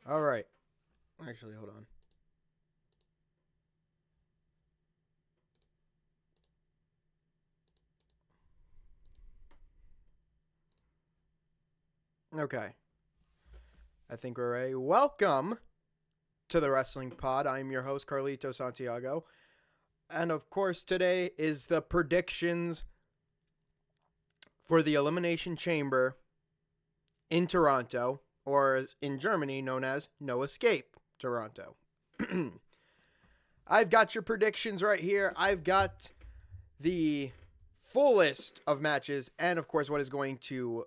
All right. Actually, hold on. Okay. I think we're ready. Welcome to the Wrestling Pod. I'm your host, Carlito Santiago. And of course, today is the predictions for the Elimination Chamber in Toronto, or as in Germany known as No Escape Toronto. I've got your predictions right here. I've got the full list of matches and, of course, what is going to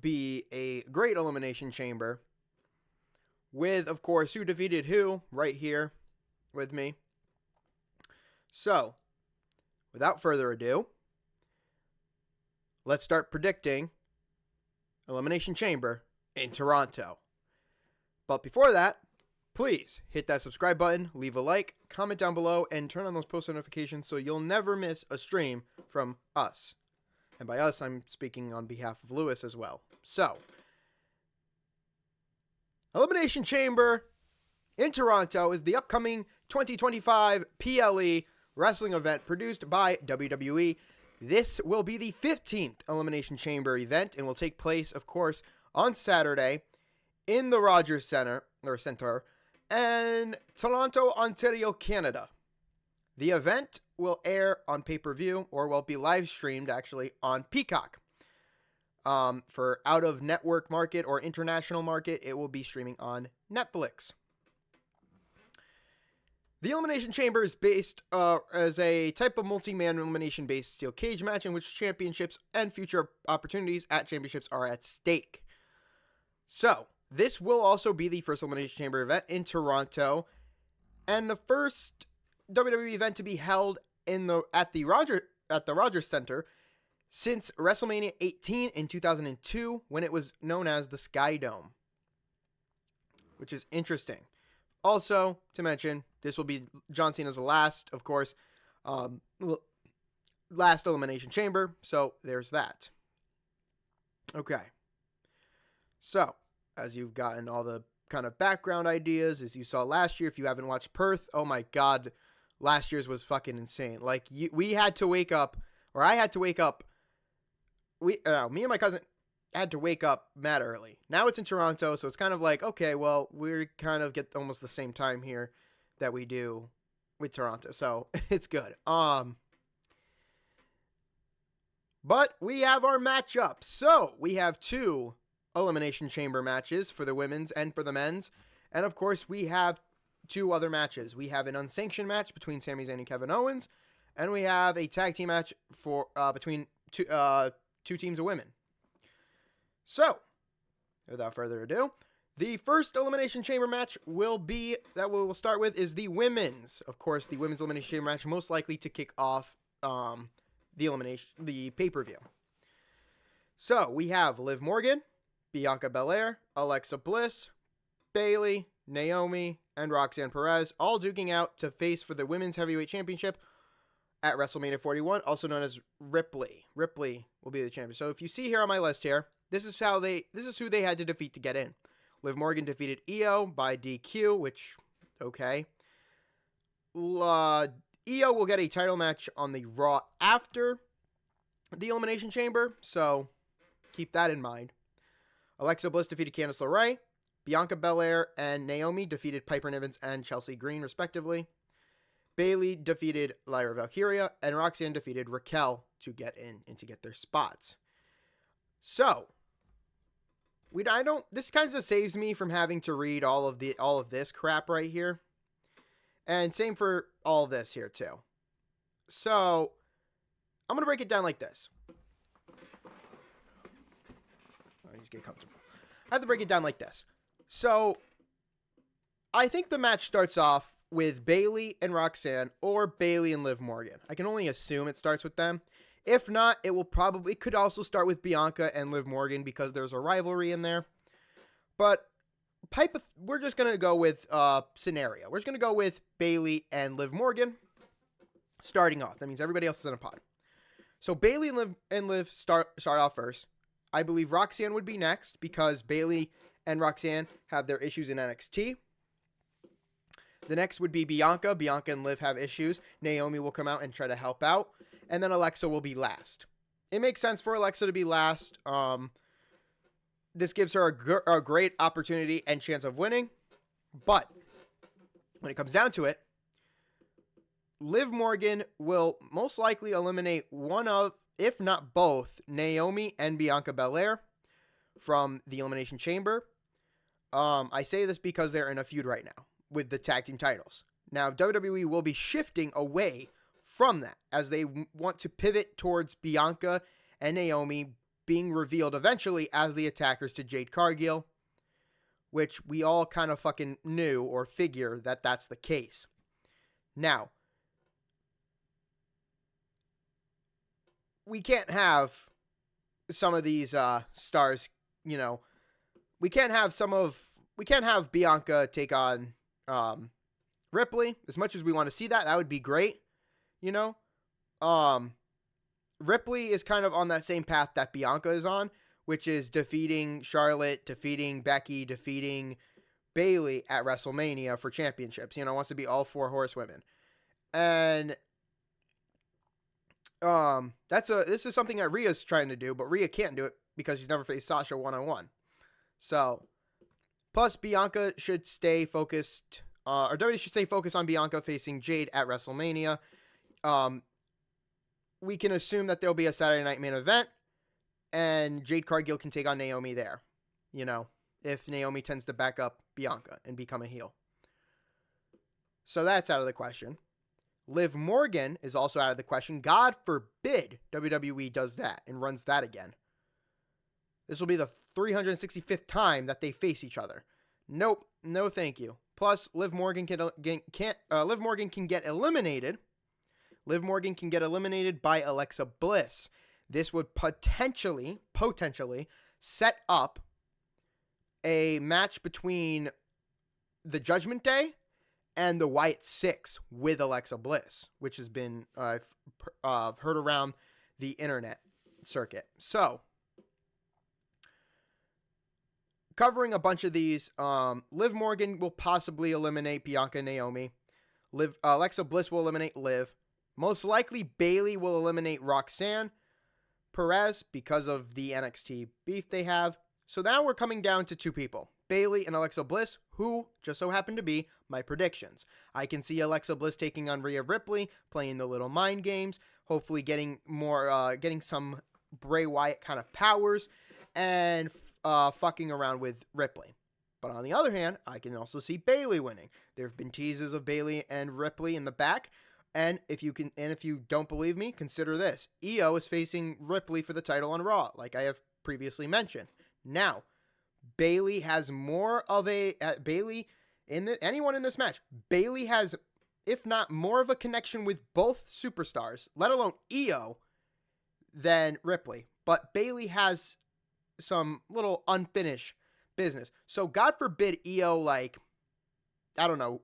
be a great Elimination Chamber with, of course, who defeated who right here with me. So, without further ado, let's start predicting Elimination Chamber in Toronto. But before that, please hit that subscribe button, leave a like, comment down below, and turn on those post notifications so you'll never miss a stream from us. And by us, I'm speaking on behalf of Lewis as well. So, Elimination Chamber in Toronto is the upcoming 2025 PLE wrestling event produced by WWE. This will be the 15th Elimination Chamber event and will take place, of course, on Saturday in the Rogers Center and Toronto, Ontario, Canada. The event will air on pay-per-view or will be live streamed actually on Peacock. For out-of-network market or international market, it will be streaming on Netflix. The Elimination Chamber is based as a type of multi-man elimination-based steel cage match in which championships and future opportunities at championships are at stake. So, this will also be the first Elimination Chamber event in Toronto, and the first WWE event to be held at the Rogers Center since WrestleMania 18 in 2002, when it was known as the Sky Dome, which is interesting. Also, to mention, this will be John Cena's last, of course, last Elimination Chamber, so there's that. Okay. So, as you've gotten all the kind of background ideas, as you saw last year, if you haven't watched Perth, oh my god, last year's was fucking insane. Like, we had to wake up, or I had to wake up, me and my cousin had to wake up mad early. Now it's in Toronto, so it's kind of like, okay, well, we kind of get almost the same time here that we do with Toronto, so it's good. But we have our matchups. So we have two Elimination Chamber matches for the women's and for the men's, and of course we have two other matches. We have an unsanctioned match between Sami Zayn and Kevin Owens, and we have a tag team match for between two teams of women. So, without further ado, the first Elimination Chamber match we will start with is the women's. Of course, the women's Elimination Chamber match most likely to kick off the pay-per-view. So, we have Liv Morgan, Bianca Belair, Alexa Bliss, Bayley, Naomi, and Roxanne Perez all duking out to face for the Women's Heavyweight Championship at WrestleMania 41, also known as Ripley. Ripley will be the champion. So if you see here on my list here, this is who they had to defeat to get in. Liv Morgan defeated Io by DQ, which, okay. Io will get a title match on the Raw after the Elimination Chamber, so keep that in mind. Alexa Bliss defeated Candice LeRae. Bianca Belair and Naomi defeated Piper Niven and Chelsea Green, respectively. Bayley defeated Lyra Valkyria, and Roxanne defeated Raquel to get in and to get their spots. So, this kind of saves me from having to read all of this crap right here. And same for all of this here too. So, I'm going to break it down like this. I just get comfortable. I have to break it down like this. So, I think the match starts off with Bayley and Roxanne, or Bayley and Liv Morgan. I can only assume it starts with them. If not, it could also start with Bianca and Liv Morgan because there's a rivalry in there. But we're just going to go with scenario. We're just going to go with Bayley and Liv Morgan starting off. That means everybody else is in a pod. So Bayley and Liv start off first. I believe Roxanne would be next because Bayley and Roxanne have their issues in NXT. The next would be Bianca. Bianca and Liv have issues. Naomi will come out and try to help out. And then Alexa will be last. It makes sense for Alexa to be last. This gives her a great opportunity and chance of winning. But when it comes down to it, Liv Morgan will most likely eliminate one of, if not both, Naomi and Bianca Belair from the Elimination Chamber. I say this because they're in a feud right now with the tag team titles. Now, WWE will be shifting away from that as they want to pivot towards Bianca and Naomi being revealed eventually as the attackers to Jade Cargill, which we all kind of fucking knew or figure that that's the case. Now, we can't have some of these stars, you know, we can't have Bianca take on Ripley. As much as we want to see that, that would be great, you know. Ripley is kind of on that same path that Bianca is on, which is defeating Charlotte, defeating Becky, defeating Bayley at WrestleMania for championships. You know, wants to be all 4 horsewomen. And this is something that Rhea's trying to do, but Rhea can't do it because she's never faced Sasha one-on-one. So, plus Bianca should stay focused, or WWE should stay focused on Bianca facing Jade at WrestleMania. We can assume that there'll be a Saturday night main event, and Jade Cargill can take on Naomi there, you know, if Naomi tends to back up Bianca and become a heel. So that's out of the question. Liv Morgan is also out of the question. God forbid WWE does that and runs that again. This will be the 365th time that they face each other. Nope, no thank you. Plus, Liv Morgan can get eliminated. Liv Morgan can get eliminated by Alexa Bliss. This would potentially set up a match between the Judgment Day and the Wyatt Six with Alexa Bliss, which has been heard around the internet circuit. So, covering a bunch of these, Liv Morgan will possibly eliminate Bianca and Naomi. Alexa Bliss will eliminate Liv. Most likely, Bayley will eliminate Roxanne Perez because of the NXT beef they have. So now we're coming down to 2 people, Bayley and Alexa Bliss, who just so happen to be my predictions. I can see Alexa Bliss taking on Rhea Ripley, playing the little mind games, hopefully getting some Bray Wyatt kind of powers, and fucking around with Ripley. But on the other hand, I can also see Bayley winning. There have been teases of Bayley and Ripley in the back. And if you don't believe me, consider this. Io is facing Ripley for the title on Raw, like I have previously mentioned. Now, Bayley has more of a anyone in this match. Bayley has, if not more of a connection with both superstars, let alone Io, than Ripley. But Bayley has some little unfinished business. So God forbid Io,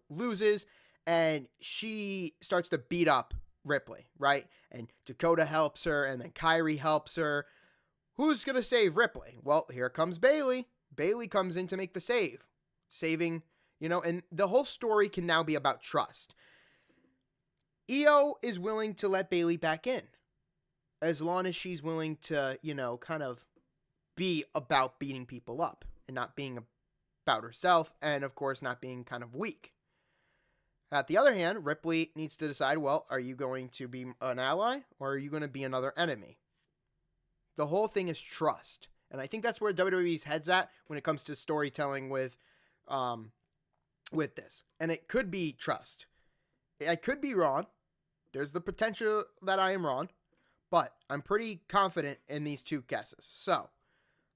loses and she starts to beat up Ripley, right? And Dakota helps her, and then Kyrie helps her. Who's going to save Ripley? Well, here comes Bayley. Bayley comes in to make the save. Saving, and the whole story can now be about trust. Io is willing to let Bayley back in, as long as she's willing to, kind of be about beating people up and not being about herself, and of course not being kind of weak. At the other hand, Ripley needs to decide, well, are you going to be an ally or are you going to be another enemy? The whole thing is trust. And I think that's where WWE's head's at when it comes to storytelling with this. And it could be trust. I could be wrong. There's the potential that I am wrong, but I'm pretty confident in these 2 guesses. So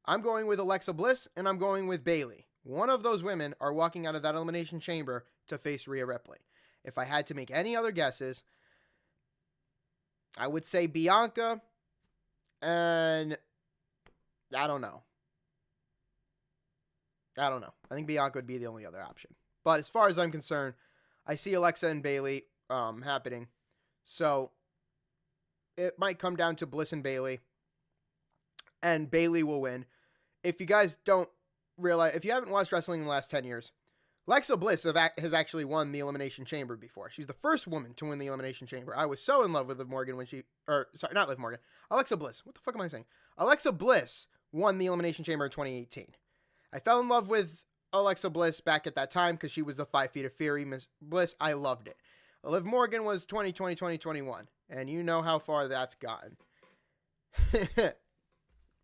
I'm going with Alexa Bliss and I'm going with Bayley. One of those women are walking out of that Elimination Chamber to face Rhea Ripley. If I had to make any other guesses, I would say Bianca, and I don't know. I think Bianca would be the only other option. But as far as I'm concerned, I see Alexa and Bayley happening. So it might come down to Bliss and Bayley, and Bayley will win. If you guys don't realize, if you haven't watched wrestling in the last 10 years, Alexa Bliss has actually won the Elimination Chamber before. She's the first woman to win the Elimination Chamber. I was so in love with Liv Morgan when not Liv Morgan, Alexa Bliss. What the fuck am I saying? Alexa Bliss won the Elimination Chamber in 2018. I fell in love with Alexa Bliss back at that time because she was the 5 Feet of Fury Miss Bliss. I loved it. Liv Morgan was 2020, 2021, and you know how far that's gotten.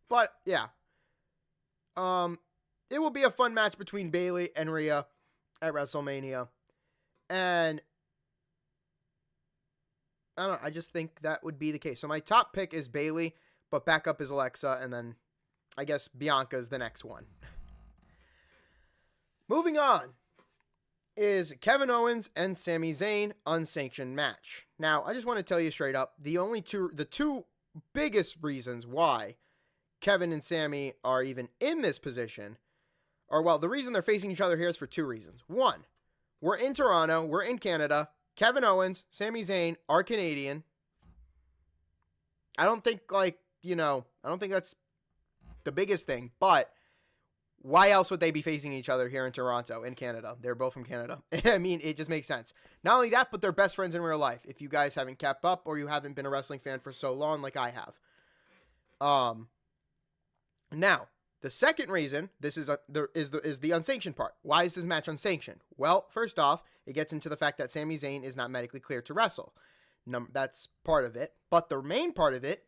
But yeah, it will be a fun match between Bayley and Rhea at WrestleMania, and I don't know, I just think that would be the case. So my top pick is Bayley, but backup is Alexa, and then I guess Bianca is the next one. Moving on is Kevin Owens and Sami Zayn unsanctioned match. Now, I just want to tell you straight up, the two biggest reasons why Kevin and Sami are even in this position are, well, the reason they're facing each other here is for 2 reasons. 1, we're in Toronto, we're in Canada. Kevin Owens, Sami Zayn are Canadian. I don't think that's the biggest thing, but why else would they be facing each other here in Toronto, in Canada? They're both from Canada. I mean, it just makes sense. Not only that, but they're best friends in real life. If you guys haven't kept up or you haven't been a wrestling fan for so long like I have. Now, the second reason this is the unsanctioned part. Why is this match unsanctioned? Well, first off, it gets into the fact that Sami Zayn is not medically cleared to wrestle. That's part of it. But the main part of it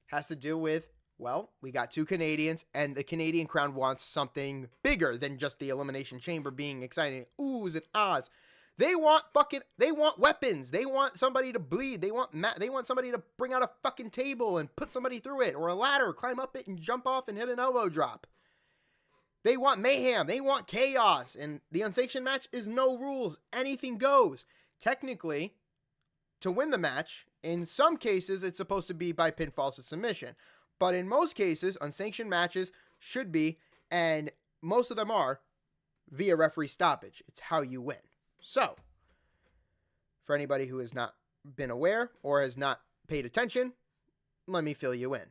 has to do with, well, we got 2 Canadians, and the Canadian crowd wants something bigger than just the Elimination Chamber being exciting. Oohs and ahs. They want weapons. They want somebody to bleed. They want somebody to bring out a fucking table and put somebody through it, or a ladder, climb up it and jump off and hit an elbow drop. They want mayhem. They want chaos. And the unsanctioned match is no rules. Anything goes. Technically, to win the match, in some cases, it's supposed to be by pinfall to submission. But in most cases, unsanctioned matches should be, and most of them are, via referee stoppage. It's how you win. So, for anybody who has not been aware or has not paid attention, let me fill you in.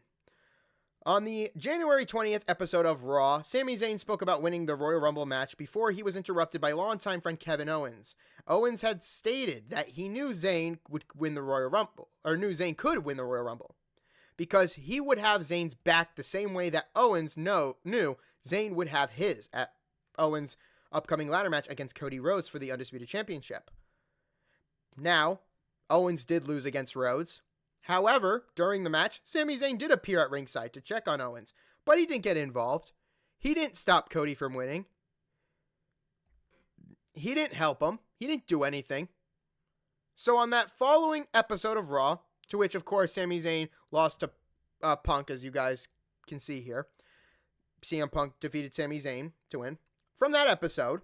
On the January 20th episode of Raw, Sami Zayn spoke about winning the Royal Rumble match before he was interrupted by longtime friend Kevin Owens. Owens had stated that he knew Zayn would win the Royal Rumble, or knew Zayn could win the Royal Rumble, because he would have Zayn's back the same way that Owens knew Zayn would have his at Owens' upcoming ladder match against Cody Rhodes for the Undisputed Championship. Now, Owens did lose against Rhodes. However, during the match, Sami Zayn did appear at ringside to check on Owens, but he didn't get involved. He didn't stop Cody from winning. He didn't help him. He didn't do anything. So on that following episode of Raw, to which, of course, Sami Zayn lost to Punk, as you guys can see here. CM Punk defeated Sami Zayn to win. From that episode,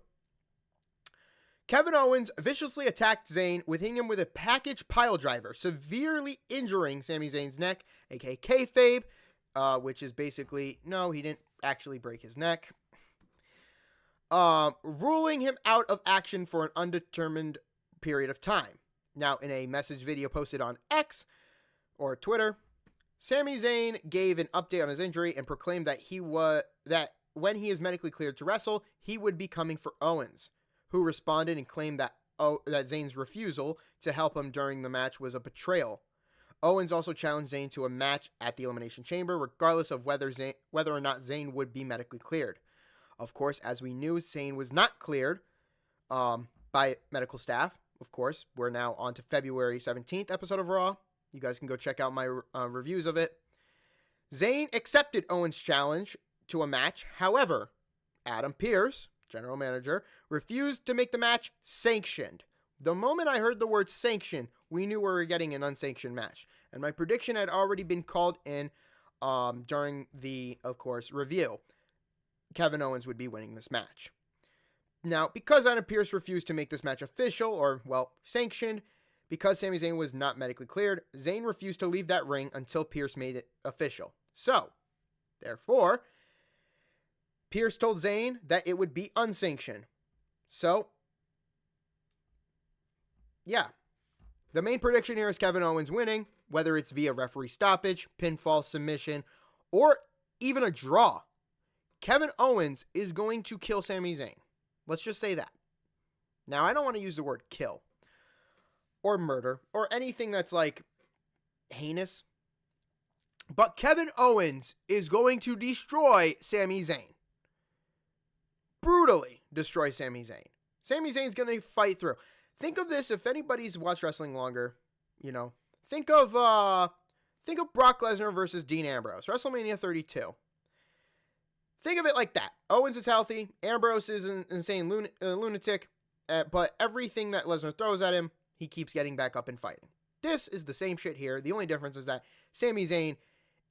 Kevin Owens viciously attacked Zayn, hitting him with a package pile driver, severely injuring Sami Zayn's neck, aka kayfabe, which is basically, no, he didn't actually break his neck. Ruling him out of action for an undetermined period of time. Now, in a message video posted on X or Twitter, Sami Zayn gave an update on his injury and proclaimed that when he is medically cleared to wrestle, he would be coming for Owens, who responded and claimed that Zayn's refusal to help him during the match was a betrayal. Owens also challenged Zayn to a match at the Elimination Chamber, regardless of whether or not Zayn would be medically cleared. Of course, as we knew, Zayn was not cleared by medical staff. Of course, we're now on to February 17th episode of Raw. You guys can go check out my reviews of it. Zayn accepted Owens' challenge to a match. However, Adam Pearce, general manager, refused to make the match sanctioned. The moment I heard the word sanction, we knew we were getting an unsanctioned match. And my prediction had already been called in during the, of course, review. Kevin Owens would be winning this match. Now, because Adam Pearce refused to make this match official, or, well, sanctioned, because Sami Zayn was not medically cleared, Zayn refused to leave that ring until Pearce made it official. So, therefore, Pearce told Zayn that it would be unsanctioned. So, yeah. The main prediction here is Kevin Owens winning, whether it's via referee stoppage, pinfall, submission, or even a draw. Kevin Owens is going to kill Sami Zayn. Let's just say that. Now, I don't want to use the word kill or murder or anything that's like heinous, but Kevin Owens is going to destroy Sami Zayn. Brutally destroy Sami Zayn. Sami Zayn's going to fight through. Think of this, if anybody's watched wrestling longer, think of Brock Lesnar versus Dean Ambrose, WrestleMania 32. Think of it like that. Owens is healthy, Ambrose is an insane lunatic, but everything that Lesnar throws at him, he keeps getting back up and fighting. This is the same shit here. The only difference is that Sami Zayn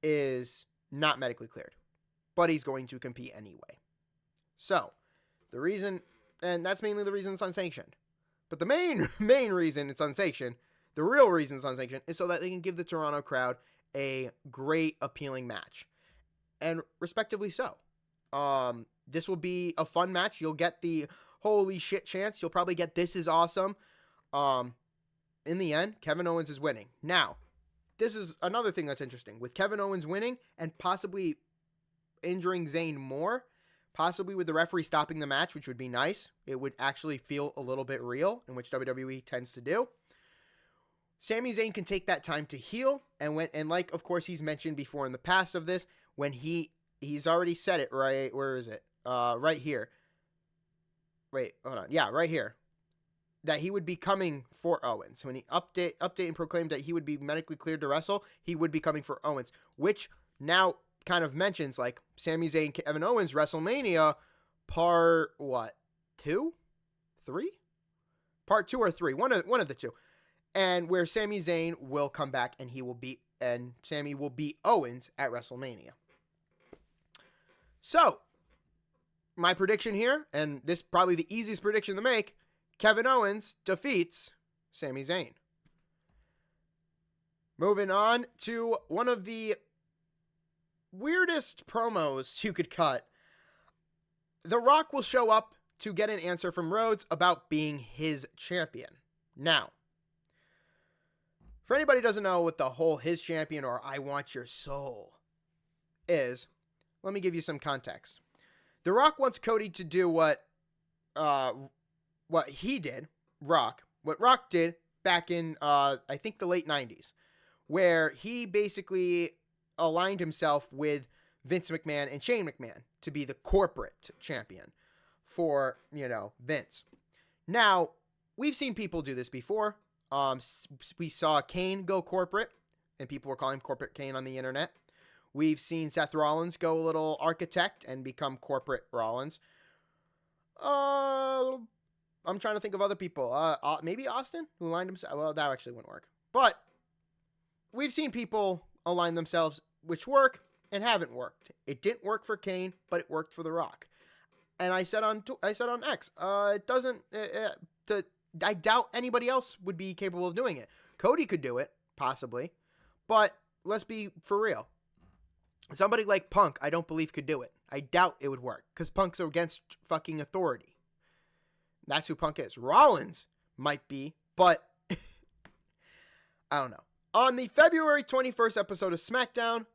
is not medically cleared, but he's going to compete anyway. So, the reason, and that's mainly the reason it's unsanctioned, but the main reason it's unsanctioned, the real reason it's unsanctioned, is so that they can give the Toronto crowd a great, appealing match, and respectively so. This will be a fun match. You'll get the holy shit chance. You'll probably get this is awesome. In the end, Kevin Owens is winning. Now, this is another thing that's interesting. With Kevin Owens winning and possibly injuring Zayn more, possibly with the referee stopping the match, which would be nice. It would actually feel a little bit real, in which WWE tends to do. Sami Zayn can take that time to heal, and like, of course, he's mentioned before in the past of this, when he's already said it, right? Where is it? Right here. Wait, hold on. Yeah, right here. That he would be coming for Owens. When he update and proclaimed that he would be medically cleared to wrestle, he would be coming for Owens, which now kind of mentions like Sami Zayn, Kevin Owens, WrestleMania, part what? 2? 3? Part 2 or 3, one of the two. And where Sami Zayn will come back and Sami will beat Owens at WrestleMania. So, my prediction here, and this is probably the easiest prediction to make, Kevin Owens defeats Sami Zayn. Moving on to one of the weirdest promos you could cut. The Rock will show up to get an answer from Rhodes about being his champion. Now, for anybody who doesn't know what the whole his champion or I want your soul is, let me give you some context. The Rock wants Cody to do what he did, what Rock did back in, I think the late 90s, where he basically aligned himself with Vince McMahon and Shane McMahon to be the corporate champion for, Vince. Now, we've seen people do this before. We saw Kane go corporate, and people were calling him Corporate Kane on the internet. We've seen Seth Rollins go a little architect and become corporate Rollins. I'm trying to think of other people. Maybe Austin, who aligned himself. Well, that actually wouldn't work. But we've seen people align themselves, which work and haven't worked. It didn't work for Kane, but it worked for The Rock. And I said on X, it doesn't. I doubt anybody else would be capable of doing it. Cody could do it, possibly, but let's be for real. Somebody like Punk, I don't believe could do it. I doubt it would work because Punk's against fucking authority. That's who Punk is. Rollins might be, but I don't know. On the February 21st episode of SmackDown,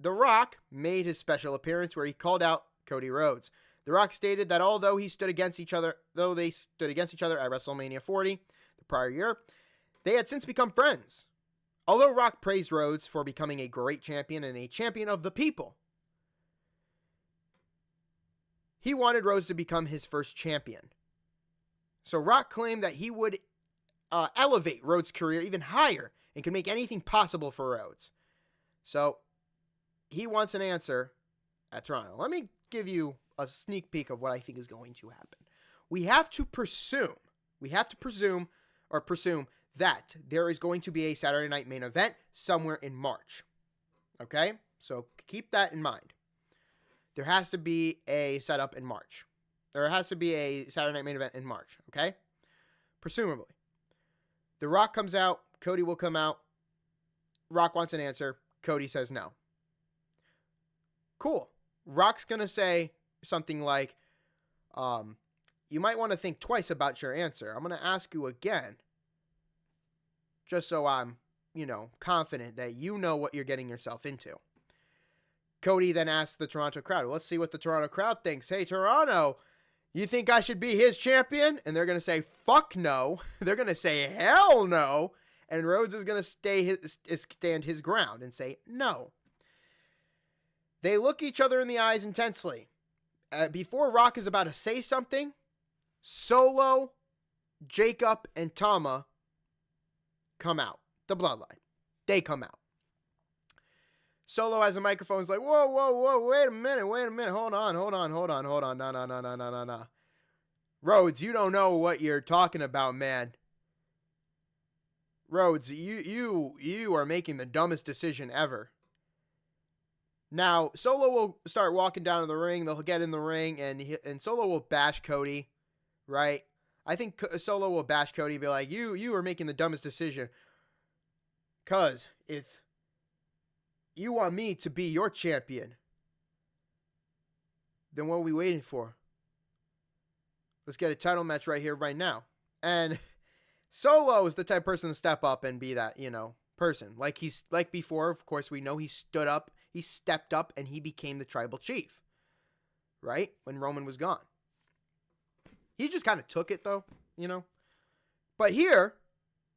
The Rock made his special appearance where he called out Cody Rhodes. The Rock stated that although they stood against each other at WrestleMania 40 the prior year, they had since become friends. Although Rock praised Rhodes for becoming a great champion and a champion of the people, he wanted Rhodes to become his first champion. So Rock claimed that he would elevate Rhodes' career even higher and could make anything possible for Rhodes. So he wants an answer at Toronto. Let me give you a sneak peek of what I think is going to happen. We have to presume that there is going to be a Saturday Night Main Event somewhere in March. Okay? So keep that in mind. There has to be a setup in March. There has to be a Saturday Night Main Event in March. Okay? Presumably. The Rock comes out. Cody will come out. Rock wants an answer. Cody says no. Cool. Rock's going to say something like, you might want to think twice about your answer. I'm going to ask you again, just so I'm, confident that you know what you're getting yourself into. Cody then asks the Toronto crowd, let's see what the Toronto crowd thinks. Hey, Toronto, you think I should be his champion? And they're going to say, fuck no. They're going to say, hell no. And Rhodes is going to stand his ground and say, no. They look each other in the eyes intensely. Before Rock is about to say something, Solo, Jacob, and Tama come out. The Bloodline. They come out. Solo has a microphone. He's like, whoa, wait a minute. Hold on. No. Rhodes, you don't know what you're talking about, man. Rhodes, you are making the dumbest decision ever. Now, Solo will start walking down to the ring. They'll get in the ring, and Solo will bash Cody, right? I think Solo will bash Cody and be like, you are making the dumbest decision. Because if you want me to be your champion, then what are we waiting for? Let's get a title match right here, right now. And Solo is the type of person to step up and be that, person. Like before, of course, we know he stood up, he stepped up, and he became the tribal chief. Right? When Roman was gone. He just kind of took it, though, But here,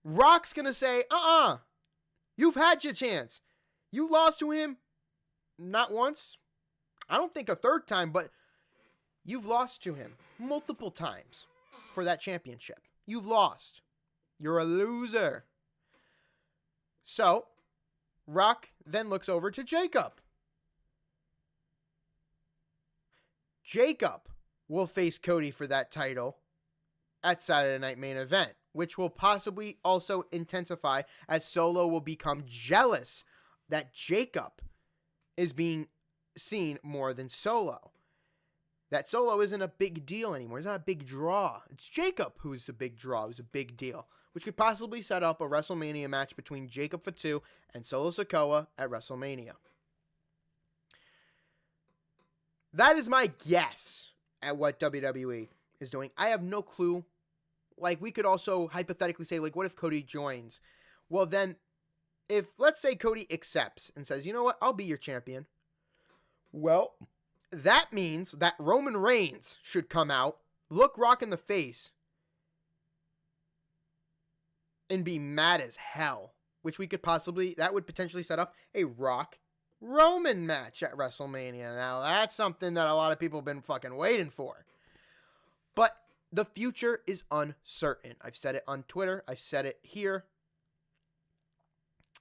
Rock's going to say, you've had your chance. You lost to him not once. I don't think a third time, but you've lost to him multiple times for that championship. You've lost. You're a loser. So, Rock then looks over to Jacob. Jacob will face Cody for that title at Saturday Night Main Event, which will possibly also intensify as Solo will become jealous that Jacob is being seen more than Solo. That Solo isn't a big deal anymore. He's not a big draw. It's Jacob who's a big draw, who's a big deal, which could possibly set up a WrestleMania match between Jacob Fatu and Solo Sikoa at WrestleMania. That is my guess at what WWE is doing. I have no clue. Like, we could also hypothetically say, like, what if Cody joins? Well, then, if, let's say, Cody accepts and says, you know what, I'll be your champion. Well, that means that Roman Reigns should come out, look Rock in the face, and be mad as hell. Which that would potentially set up a Rock Roman match at WrestleMania. Now, that's something that a lot of people have been fucking waiting for. But the future is uncertain. I've said it on Twitter. I've said it here.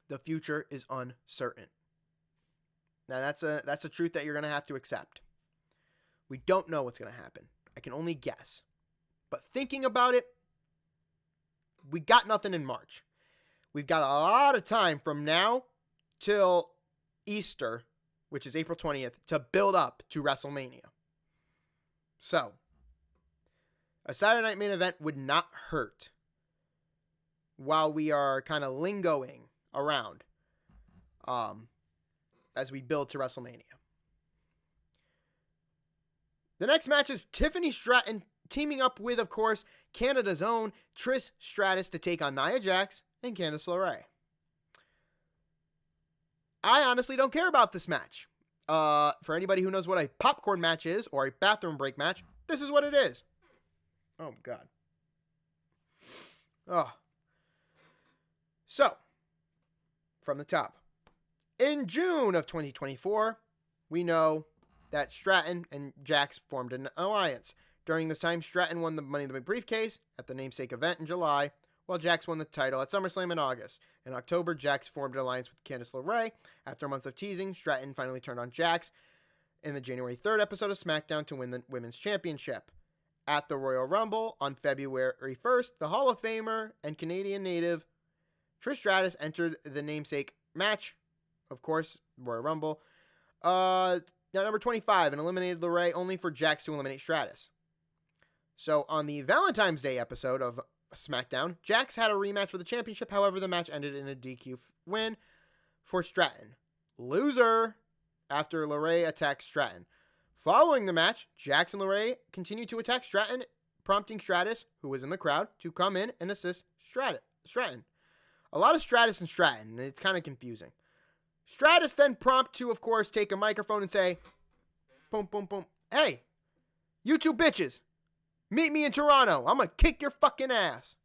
The future is uncertain. Now, that's a truth that you're going to have to accept. We don't know what's going to happen. I can only guess. But thinking about it, we got nothing in March. We've got a lot of time from now till Easter, which is April 20th, to build up to WrestleMania. So, a Saturday Night Main Event would not hurt while we are kind of lingoing around as we build to WrestleMania. The next match is Tiffany Stratton teaming up with, of course, Canada's own Trish Stratus to take on Nia Jax and Candice LeRae. I honestly don't care about this match. For anybody who knows what a popcorn match is or a bathroom break match, this is what it is. Oh, God. Oh. So, from the top. In June of 2024, we know that Stratton and Jax formed an alliance. During this time, Stratton won the Money in the Bank briefcase at the namesake event in July, while Jax won the title at SummerSlam in August. In October, Jax formed an alliance with Candice LeRae. After months of teasing, Stratton finally turned on Jax in the January 3rd episode of SmackDown to win the Women's Championship. At the Royal Rumble on February 1st, the Hall of Famer and Canadian native Trish Stratus entered the namesake match, of course, Royal Rumble, number 25, and eliminated LeRae only for Jax to eliminate Stratus. So on the Valentine's Day episode of SmackDown, Jax had a rematch for the championship. However, the match ended in a DQ win for Stratton. Loser after LeRae attacked Stratton. Following the match, Jax and LeRae continued to attack Stratton, prompting Stratus, who was in the crowd, to come in and assist Stratton. A lot of Stratus and Stratton, and it's kind of confusing. Stratus then prompt to, of course, take a microphone and say, boom, boom, boom, hey, you two bitches, meet me in Toronto. I'm going to kick your fucking ass.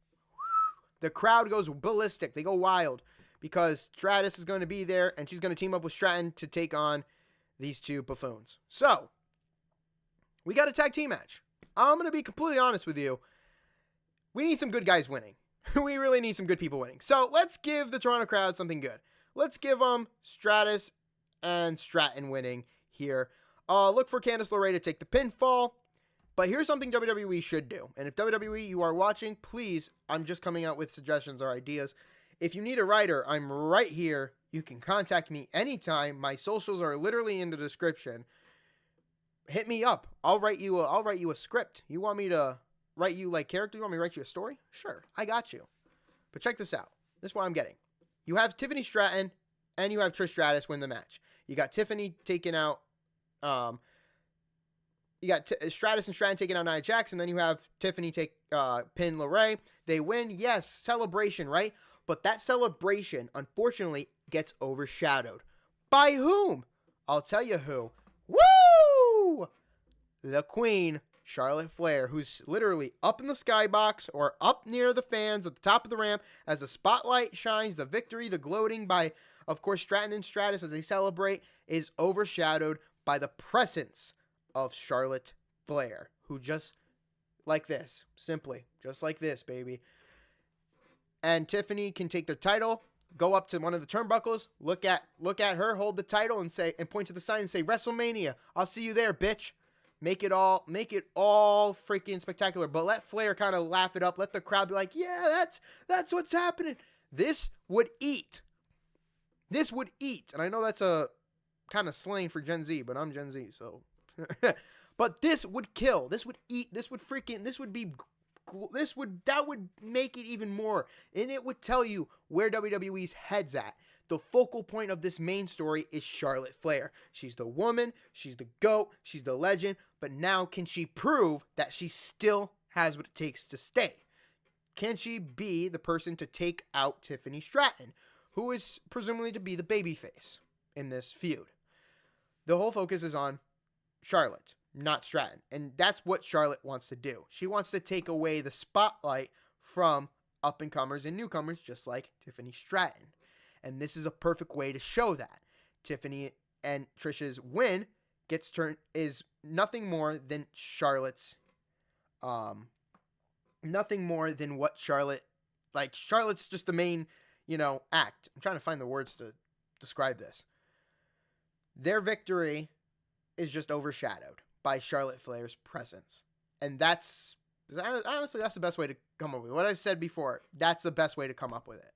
The crowd goes ballistic. They go wild because Stratus is going to be there and she's going to team up with Stratton to take on these two buffoons. So, we got a tag team match. I'm going to be completely honest with you. We need some good guys winning. We really need some good people winning. So, let's give the Toronto crowd something good. Let's give them Stratus and Stratton winning here. Look for Candice LeRae to take the pinfall. But here's something WWE should do. And if WWE, you are watching, please, I'm just coming out with suggestions or ideas. If you need a writer, I'm right here. You can contact me anytime. My socials are literally in the description. Hit me up. I'll write you a script. You want me to write you like character? You want me to write you a story? Sure, I got you. But check this out. This is what I'm getting. You have Tiffany Stratton and you have Trish Stratus win the match. You got Tiffany taking out, you got Stratus and Stratton taking out Nia Jax, and then you have Tiffany take pin LeRae. They win, yes, celebration, right? But that celebration, unfortunately, gets overshadowed. By whom? I'll tell you who. Woo! The Queen, Charlotte Flair, who's literally up in the skybox or up near the fans at the top of the ramp as the spotlight shines. The victory, the gloating by, of course, Stratton and Stratus as they celebrate is overshadowed by the presence of Charlotte Flair, who just like this, simply, just like this, baby. And Tiffany can take the title, go up to one of the turnbuckles, look at her, hold the title, and say, and point to the sign and say, WrestleMania, I'll see you there, bitch. Make it all freaking spectacular. But let Flair kind of laugh it up. Let the crowd be like, yeah, that's what's happening. This would eat. This would eat. And I know that's a kind of slang for Gen Z, but I'm Gen Z, so. But this would kill. This would eat. This would make it even more. And it would tell you where WWE's head's at. The focal point of this main story is Charlotte Flair. She's the woman, she's the GOAT, she's the legend, but now can she prove that she still has what it takes to stay? Can she be the person to take out Tiffany Stratton, who is presumably to be the babyface in this feud? The whole focus is on Charlotte, not Stratton, and that's what Charlotte wants to do. She wants to take away the spotlight from up-and-comers and newcomers just like Tiffany Stratton. And this is a perfect way to show that. Tiffany and Trish's win is nothing more than Charlotte's, nothing more than what Charlotte's just the main, act. I'm trying to find the words to describe this. Their victory is just overshadowed by Charlotte Flair's presence. And honestly, that's the best way to come up with it. What I've said before, that's the best way to come up with it.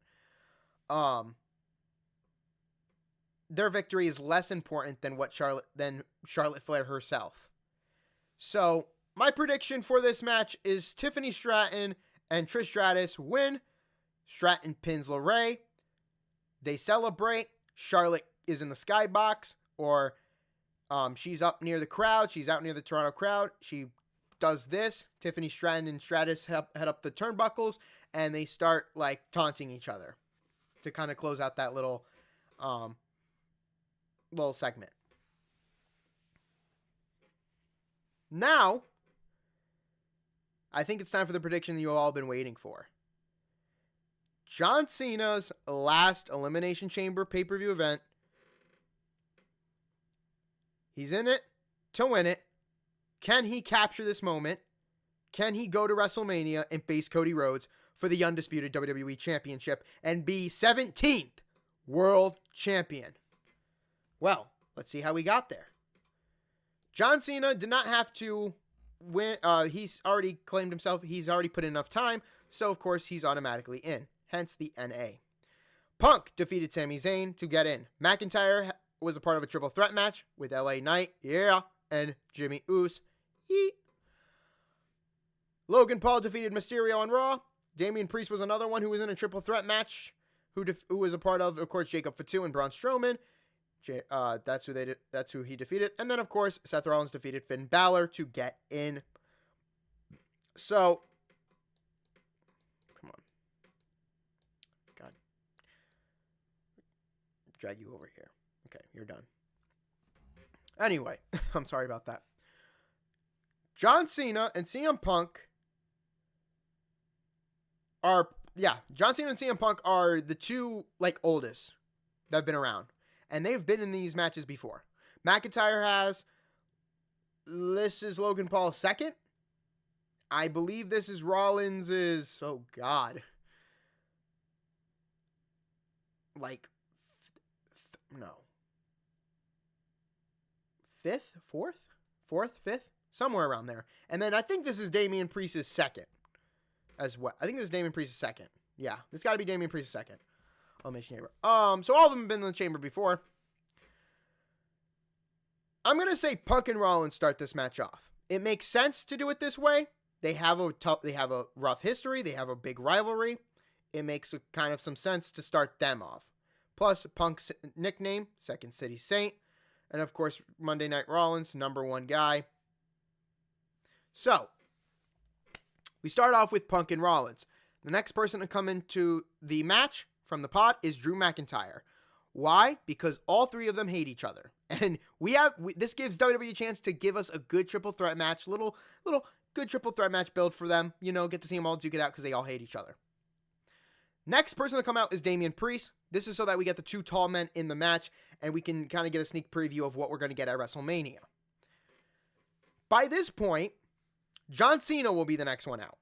Their victory is less important than Charlotte Flair herself. So, my prediction for this match is Tiffany Stratton and Trish Stratus win. Stratton pins LeRae. They celebrate. Charlotte is in the skybox, or she's up near the crowd. She's out near the Toronto crowd. She does this. Tiffany Stratton and Stratus head up the turnbuckles, and they start taunting each other to kind of close out that little segment. Now, I think it's time for the prediction that you've all been waiting for. John Cena's last Elimination Chamber pay-per-view event. He's in it to win it. Can he capture this moment? Can he go to WrestleMania and face Cody Rhodes for the undisputed WWE Championship and be 17th World Champion? Well, let's see how we got there. John Cena did not have to win. He's already claimed himself. He's already put in enough time. So, of course, he's automatically in. Hence the NA. Punk defeated Sami Zayn to get in. McIntyre was a part of a triple threat match with LA Knight, and Jimmy Uso. Logan Paul defeated Mysterio on Raw. Damian Priest was another one who was in a triple threat match, who was a part of course, Jacob Fatu and Braun Strowman. That's who he defeated. And then, of course, Seth Rollins defeated Finn Balor to get in. So, come on. God. Drag you over here. Okay, you're done. Anyway, I'm sorry about that. John Cena and CM Punk are, John Cena and CM Punk are the two, oldest that have been around. And they've been in these matches before. McIntyre has. This is Logan Paul's second. I believe this is Rollins' oh God. No. Fifth? Somewhere around there. And then I think this is Damian Priest's second as well. I think this is Damian Priest's second. Yeah, this got to be Damian Priest's second. Elimination Chamber. So all of them have been in the chamber before. I'm going to say Punk and Rollins start this match off. It makes sense to do it this way. They have a rough history. They have a big rivalry. It makes kind of some sense to start them off. Plus, Punk's nickname, Second City Saint. And of course, Monday Night Rollins, number one guy. So, we start off with Punk and Rollins. The next person to come into the match from the pod is Drew McIntyre. Why? Because all three of them hate each other. And this gives WWE a chance to give us a good triple threat match, little good triple threat match build for them. Get to see them all duke it out because they all hate each other. Next person to come out is Damian Priest. This is so that we get the two tall men in the match and we can kind of get a sneak preview of what we're going to get at WrestleMania. By this point, John Cena will be the next one out.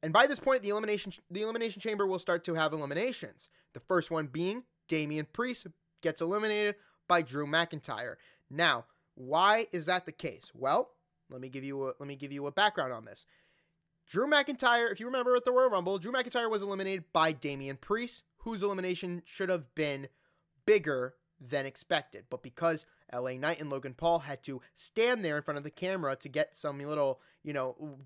And by this point, the Elimination Chamber will start to have eliminations. The first one being Damian Priest gets eliminated by Drew McIntyre. Now, why is that the case? Well, let me give you a background on this. Drew McIntyre, if you remember at the Royal Rumble, Drew McIntyre was eliminated by Damian Priest, whose elimination should have been bigger than expected. But because LA Knight and Logan Paul had to stand there in front of the camera to get some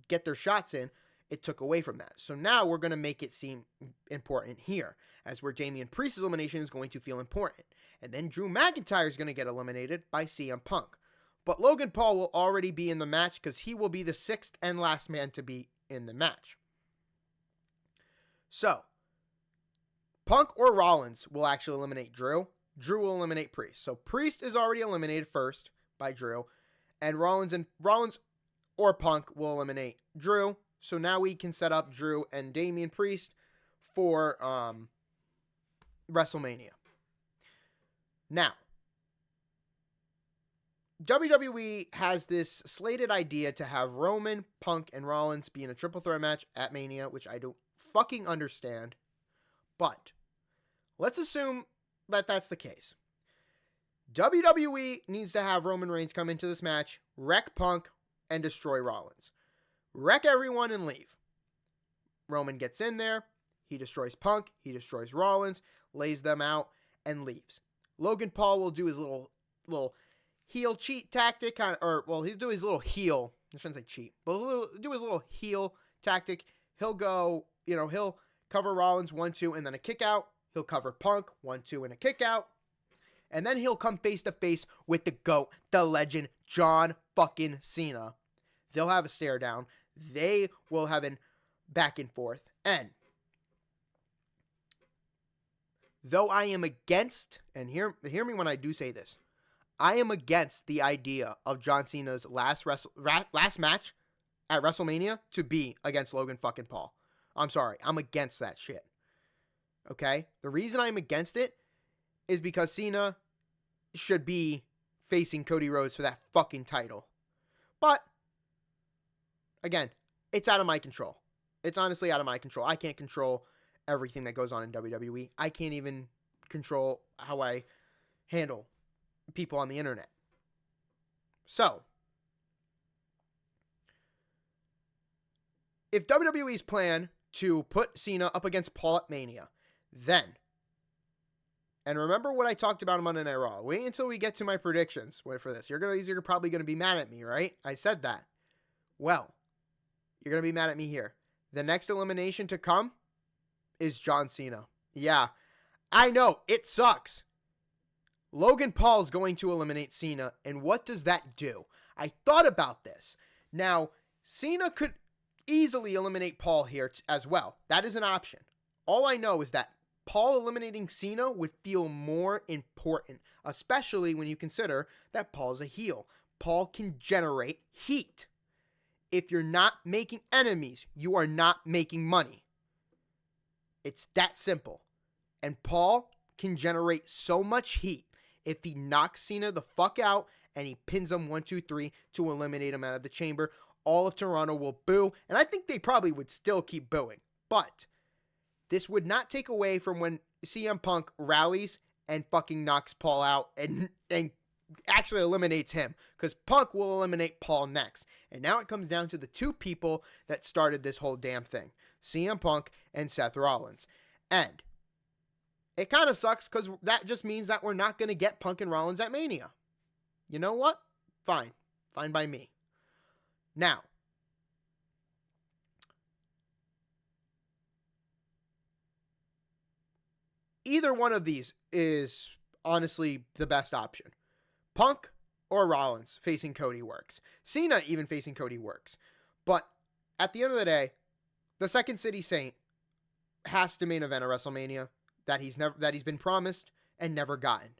get their shots in, it took away from that. So now we're going to make it seem important here, as where Damian Priest's elimination is going to feel important. And then Drew McIntyre is going to get eliminated by CM Punk. But Logan Paul will already be in the match because he will be the sixth and last man to be in the match. So, Punk or Rollins will actually eliminate Drew. Drew will eliminate Priest. So Priest is already eliminated first by Drew, and Rollins or Punk will eliminate Drew. So now we can set up Drew and Damian Priest for WrestleMania. Now, WWE has this slated idea to have Roman, Punk, and Rollins be in a triple threat match at Mania, which I don't fucking understand. But let's assume that that's the case. WWE needs to have Roman Reigns come into this match, wreck Punk, and destroy Rollins. Wreck everyone and leave. Roman gets in there, he destroys Punk, he destroys Rollins, lays them out, and leaves. Logan Paul will do his little heel cheat tactic, he'll do his little heel, I shouldn't say cheat, but he'll do his little heel tactic. He'll go, he'll cover Rollins 1-2 and then a kick out. He'll cover Punk 1-2 and a kick out. And then he'll come face to face with the GOAT, the legend, John fucking Cena. They'll have a stare down. They will have a back and forth. And though I am against, and hear me when I do say this, I am against the idea of John Cena's last match at WrestleMania to be against Logan fucking Paul. I'm sorry. I'm against that shit. Okay? The reason I'm against it is because Cena should be facing Cody Rhodes for that fucking title. But, again, it's out of my control. It's honestly out of my control. I can't control everything that goes on in WWE. I can't even control how I handle people on the internet. So, if WWE's plan to put Cena up against Paul at Mania, then, and remember what I talked about on Monday Night Raw. Wait until we get to my predictions for this. You're probably going to be mad at me, right? I said that. Well, you're going to be mad at me here. The next elimination to come is John Cena. Yeah, I know, it sucks. Logan Paul's going to eliminate Cena, and what does that do? I thought about this. Now, Cena could easily eliminate Paul here as well. That is an option. All I know is that Paul eliminating Cena would feel more important, especially when you consider that Paul's a heel. Paul can generate heat. If you're not making enemies, you are not making money. It's that simple. And Paul can generate so much heat if he knocks Cena the fuck out and he pins him 1, 2, 3 to eliminate him out of the chamber. All of Toronto will boo, and I think they probably would still keep booing. But this would not take away from when CM Punk rallies and fucking knocks Paul out and actually eliminates him, because Punk will eliminate Paul next. And now it comes down to the two people that started this whole damn thing, CM Punk and Seth Rollins. And it kind of sucks because that just means that we're not going to get Punk and Rollins at Mania. You know what? Fine. Fine by me. Now, either one of these is honestly the best option. Punk or Rollins facing Cody works. Cena even facing Cody works. But at the end of the day, the Second City Saint has to main event a WrestleMania that he's been promised and never gotten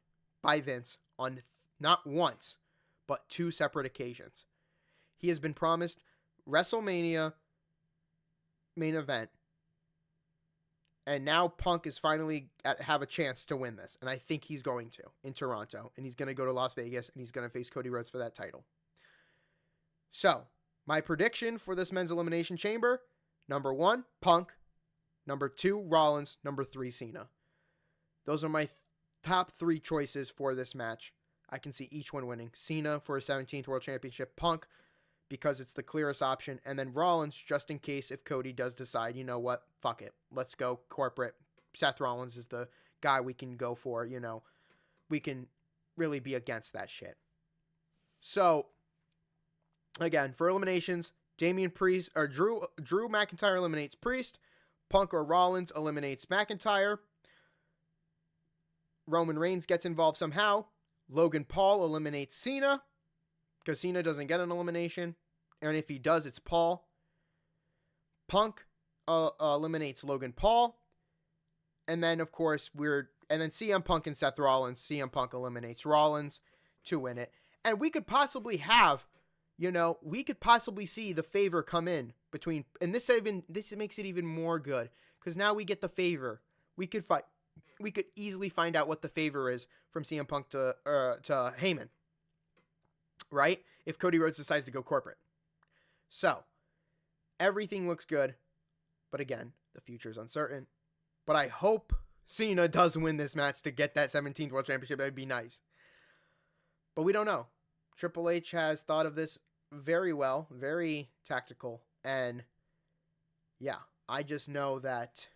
by Vince on not once, but 2 separate occasions. He has been promised WrestleMania main event, and now Punk is finally have a chance to win this, and I think he's going to in Toronto, and he's going to go to Las Vegas, and he's going to face Cody Rhodes for that title. So, my prediction for this men's Elimination Chamber, number 1, Punk, number 2, Rollins, number 3, Cena. Those are my top 3 choices for this match. I can see each one winning. Cena for a 17th World Championship, Punk because it's the clearest option, and then Rollins just in case if Cody does decide, you know what, fuck it, let's go corporate. Seth Rollins is the guy we can go for, you know. We can really be against that shit. So, again, for eliminations, Damian Priest or Drew McIntyre eliminates Priest. Punk or Rollins eliminates McIntyre. Roman Reigns gets involved somehow. Logan Paul eliminates Cena because Cena doesn't get an elimination. And if he does, it's Paul. Punk eliminates Logan Paul. And then, of course, then CM Punk and Seth Rollins. CM Punk eliminates Rollins to win it. And we could possibly have, we could possibly see the favor come in between, and this makes it even more good because now we get the favor. We could easily find out what the favor is from CM Punk to Heyman, right? If Cody Rhodes decides to go corporate. So, everything looks good, but again, the future is uncertain. But I hope Cena does win this match to get that 17th World Championship. That would be nice. But we don't know. Triple H has thought of this very well, very tactical, and yeah, I just know that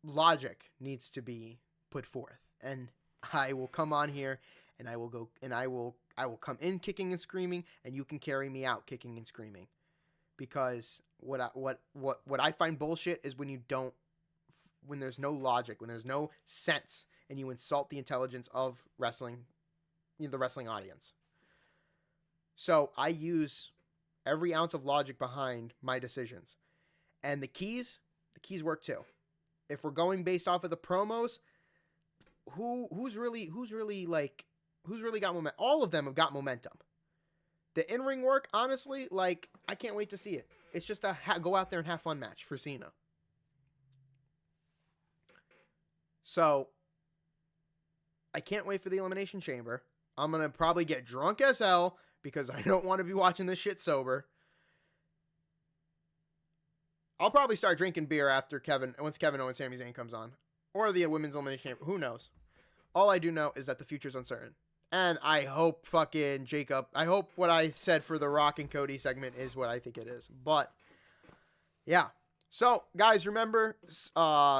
logic needs to be put forth, and I will come on here and I will come in kicking and screaming, and you can carry me out kicking and screaming, because what I find bullshit is when there's no logic, when there's no sense, and you insult the intelligence of wrestling, the wrestling audience. So I use every ounce of logic behind my decisions, and the keys work too. If we're going based off of the promos, who's really got momentum? All of them have got momentum. The in-ring work, honestly, I can't wait to see it. It's just a go out there and have fun match for Cena. So, I can't wait for the Elimination Chamber. I'm going to probably get drunk as hell because I don't want to be watching this shit sober. I'll probably start drinking beer once Kevin Owens Sami Zayn comes on. Or the Women's Elimination Chamber. Who knows? All I do know is that the future's uncertain. And I hope I hope what I said for the Rock and Cody segment is what I think it is. But, yeah. So, guys, remember,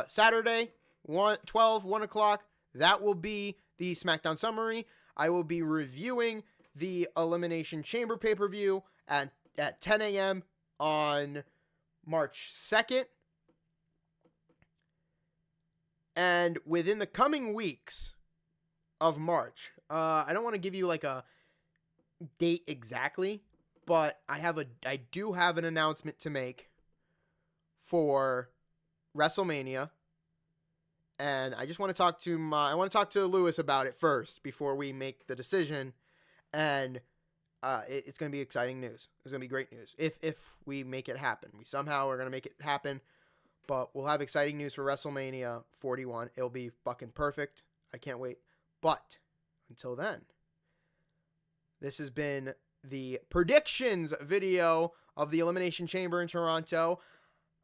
Saturday, 1 o'clock, that will be the SmackDown summary. I will be reviewing the Elimination Chamber pay-per-view at 10 a.m. on March 2nd. And within the coming weeks of March, I don't want to give you a date exactly, but I do have an announcement to make for WrestleMania, and I just want to talk to Lewis about it first before we make the decision. And it's going to be exciting news. It's going to be great news if we make it happen. We somehow are going to make it happen. But we'll have exciting news for WrestleMania 41. It'll be fucking perfect. I can't wait. But until then, this has been the predictions video of the Elimination Chamber in Toronto.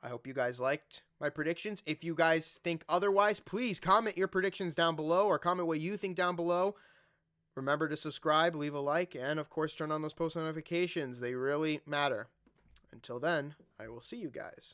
I hope you guys liked my predictions. If you guys think otherwise, please comment your predictions down below or comment what you think down below. Remember to subscribe, leave a like, and of course turn on those post notifications. They really matter. Until then, I will see you guys.